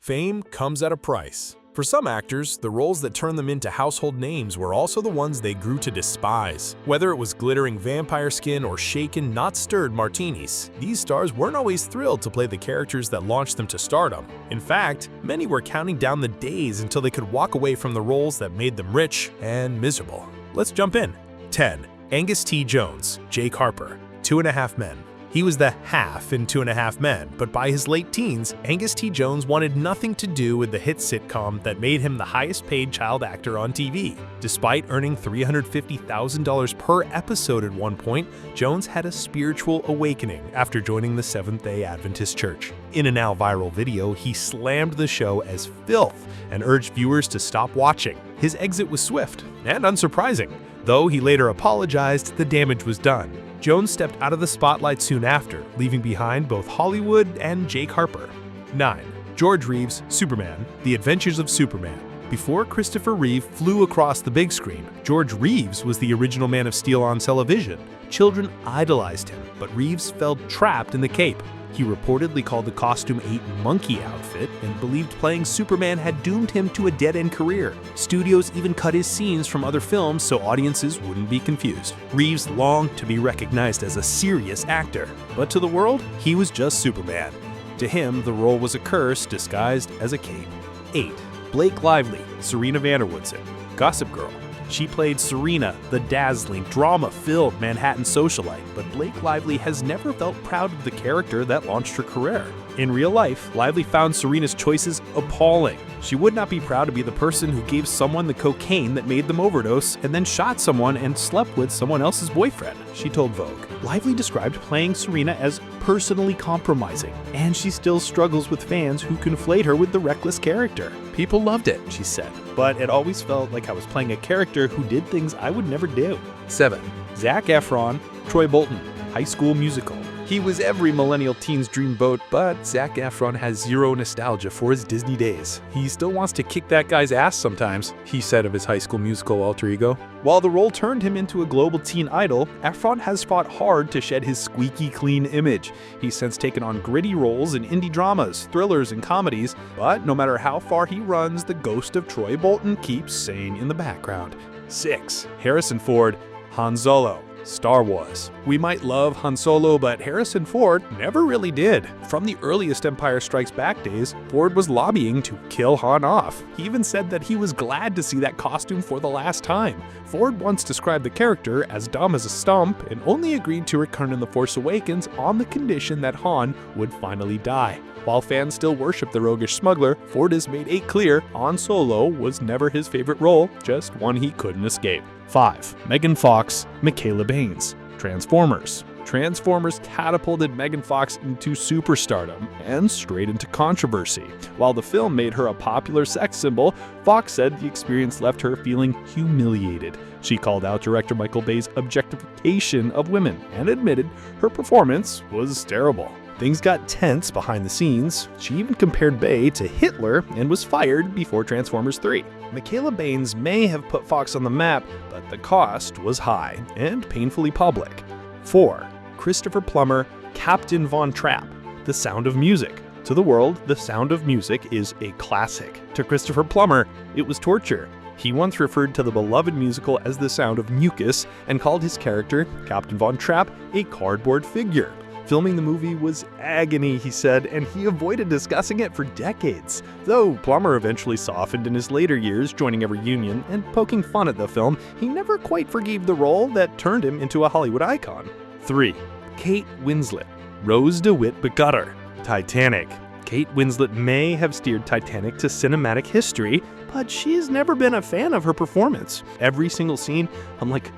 Fame comes at a price. For some actors, the roles that turned them into household names were also the ones they grew to despise. Whether it was glittering vampire skin or shaken, not stirred martinis, these stars weren't always thrilled to play the characters that launched them to stardom. In fact, many were counting down the days until they could walk away from the roles that made them rich and miserable. Let's jump in. 10. Angus T. Jones, Jake Harper, 2.5 Men. He was the half in 2.5 Men, but by his late teens, Angus T. Jones wanted nothing to do with the hit sitcom that made him the highest-paid child actor on TV. Despite earning $350,000 per episode at one point, Jones had a spiritual awakening after joining the Seventh-day Adventist Church. In a now viral video, he slammed the show as filth and urged viewers to stop watching. His exit was swift and unsurprising. Though he later apologized, the damage was done. Jones stepped out of the spotlight soon after, leaving behind both Hollywood and Jake Harper. 9. George Reeves' Superman, The Adventures of Superman. Before Christopher Reeve flew across the big screen, George Reeves was the original Man of Steel on television. Children idolized him, but Reeves felt trapped in the cape. He reportedly called the costume a monkey outfit and believed playing Superman had doomed him to a dead-end career. Studios even cut his scenes from other films so audiences wouldn't be confused. Reeves longed to be recognized as a serious actor, but to the world, he was just Superman. To him, the role was a curse disguised as a cape. 8. Blake Lively, Serena Vanderwoodson, Gossip Girl. She played Serena, the dazzling, drama-filled Manhattan socialite, but Blake Lively has never felt proud of the character that launched her career. In real life, Lively found Serena's choices appalling. She would not be proud to be the person who gave someone the cocaine that made them overdose and then shot someone and slept with someone else's boyfriend, she told Vogue. Lively described playing Serena as personally compromising, and she still struggles with fans who conflate her with the reckless character. People loved it, she said, but it always felt like I was playing a character who did things I would never do. 7. Zac Efron, Troy Bolton, High School Musical. He was every millennial teen's dream boat, but Zac Efron has zero nostalgia for his Disney days. He still wants to kick that guy's ass sometimes, he said of his High School Musical alter ego. While the role turned him into a global teen idol, Efron has fought hard to shed his squeaky clean image. He's since taken on gritty roles in indie dramas, thrillers, and comedies, but no matter how far he runs, the ghost of Troy Bolton keeps saying in the background. 6. Harrison Ford, Han Solo, Star Wars. We might love Han Solo, but Harrison Ford never really did. From the earliest Empire Strikes Back days, Ford was lobbying to kill Han off. He even said that he was glad to see that costume for the last time. Ford once described the character as dumb as a stump and only agreed to return in The Force Awakens on the condition that Han would finally die. While fans still worship the roguish smuggler, Ford has made it clear Han Solo was never his favorite role, just one he couldn't escape. 5. Megan Fox, Michaela Baines, Transformers. Transformers catapulted Megan Fox into superstardom and straight into controversy. While the film made her a popular sex symbol, Fox said the experience left her feeling humiliated. She called out director Michael Bay's objectification of women and admitted her performance was terrible. Things got tense behind the scenes. She even compared Bay to Hitler and was fired before Transformers 3. Michaela Baines may have put Fox on the map, but the cost was high and painfully public. 4. Christopher Plummer, Captain Von Trapp, The Sound of Music. To the world, The Sound of Music is a classic. To Christopher Plummer, it was torture. He once referred to the beloved musical as The Sound of Mucus and called his character, Captain Von Trapp, a cardboard figure. Filming the movie was agony, he said, and he avoided discussing it for decades. Though Plummer eventually softened in his later years, joining a reunion and poking fun at the film, he never quite forgave the role that turned him into a Hollywood icon. 3. Kate Winslet, Rose DeWitt Begutter, Titanic. Kate Winslet may have steered Titanic to cinematic history, but she's never been a fan of her performance. Every single scene, I'm like,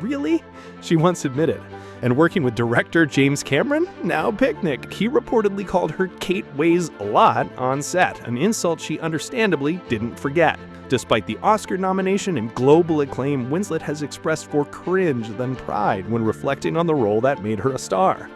really? She once admitted. And working with director James Cameron, now picnic. He reportedly called her Kate Weighs a Lot on set, an insult she understandably didn't forget. Despite the Oscar nomination and global acclaim, Winslet has expressed more cringe than pride when reflecting on the role that made her a star.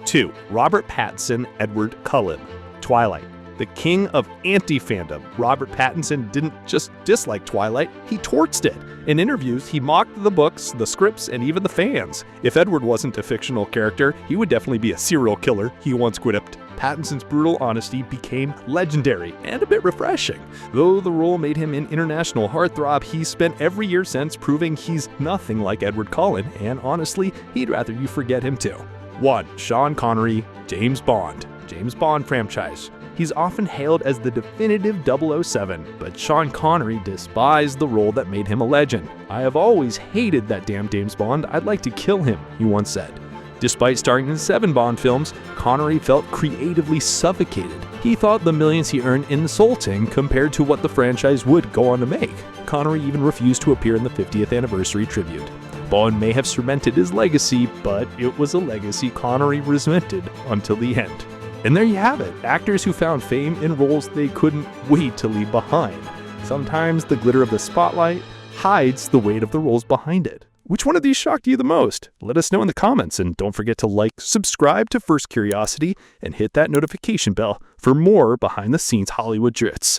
2. Robert Pattinson, Edward Cullen, Twilight. The king of anti-fandom, Robert Pattinson didn't just dislike Twilight, he torched it. In interviews, he mocked the books, the scripts, and even the fans. If Edward wasn't a fictional character, he would definitely be a serial killer, he once quipped. Pattinson's brutal honesty became legendary and a bit refreshing. Though the role made him an international heartthrob, he's spent every year since proving he's nothing like Edward Cullen, and honestly, he'd rather you forget him too. 1. Sean Connery, James Bond. James Bond franchise. He's often hailed as the definitive 007, but Sean Connery despised the role that made him a legend. "I have always hated that damn James Bond, I'd like to kill him," he once said. Despite starring in 7 Bond films, Connery felt creatively suffocated. He thought the millions he earned insulting compared to what the franchise would go on to make. Connery even refused to appear in the 50th anniversary tribute. Bond may have cemented his legacy, but it was a legacy Connery resented until the end. And there you have it, actors who found fame in roles they couldn't wait to leave behind. Sometimes the glitter of the spotlight hides the weight of the roles behind it. Which one of these shocked you the most? Let us know in the comments, and don't forget to like, subscribe to First Curiosity, and hit that notification bell for more behind-the-scenes Hollywood drits.